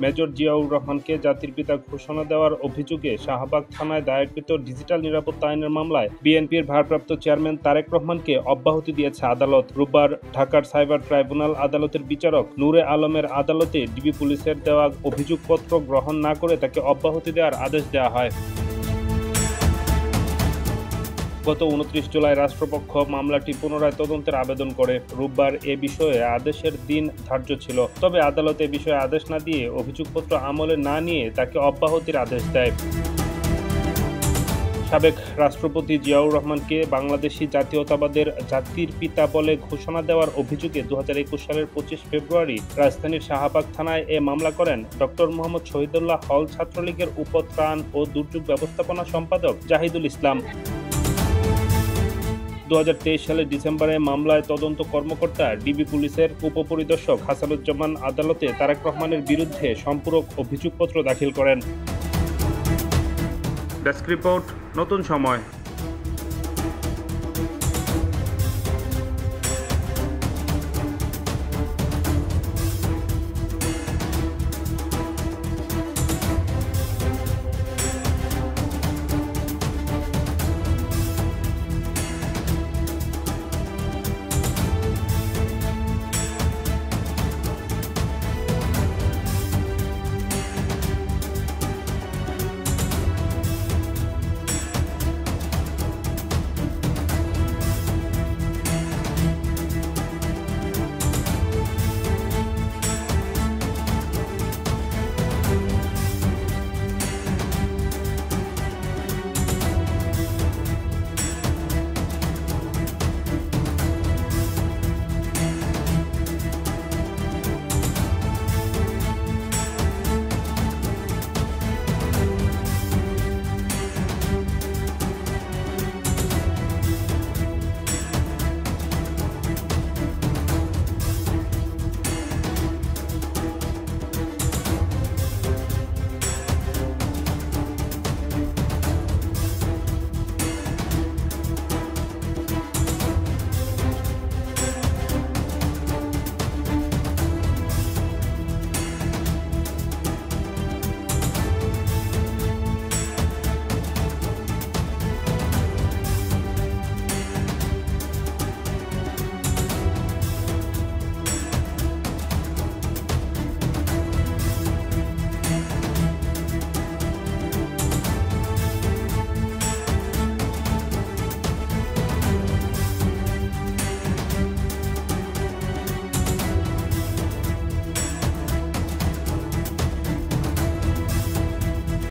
Major Ziaur রহমানকে জাতির পিতা ঘোষণা দেওয়ার অভিযোগে শাহবাগ থানায় দায়েরকৃত ডিজিটাল নিরাপত্তা আইনের মামলায় বিএনপির ভারপ্রাপ্ত চেয়ারম্যান তারেক রহমানকে অব্যাহতি দিয়েছে আদালত। রোববার ঢাকার সাইবার ট্রাইব্যুনাল আদালতের বিচারক নূরে আলমের আদালতে ডিবি পুলিশের দেওয়া অভিযোগপত্র গ্রহণ না করে তাকে অব্যাহতি দেওয়ার আদেশ দেওয়া হয়। গত 29 জুলাই রাষ্ট্রপক্ষ মামলাটি পুনরায় তদন্তের আবেদন করে। রোববার এ বিষয়ে আদেশের দিন ধার্য ছিল, তবে আদালত এ বিষয়ে আদেশ না দিয়ে অভিযোগপত্র আমলে না নিয়ে তাকে অব্যাহতির আদেশ দেয়। সাবেক রাষ্ট্রপতি জিয়াউর রহমানকে বাংলাদেশি জাতীয়তাবাদের জাতির পিতা বলে ঘোষণা দেওয়ার অভিযোগে 2021 সালের 25 ফেব্রুয়ারি রাজধানীর শাহবাগ থানায় এ মামলা করেন ডক্টর মোহাম্মদ শহীদুল্লাহ হল ছাত্রলীগের উপত্রাণ ও দুর্যোগ ব্যবস্থাপনা সম্পাদক জাহিদুল ইসলাম। 2023 সালের ডিসেম্বরে মামলায় তদন্ত কর্মকর্তা ডিবি পুলিশের উপপরিদর্শক হাসানুজ্জামান আদালতে তারেক রহমানের বিরুদ্ধে সম্পূরক অভিযোগপত্র দাখিল করেন। ডেস্ক রিপোর্ট, নতুন সময়।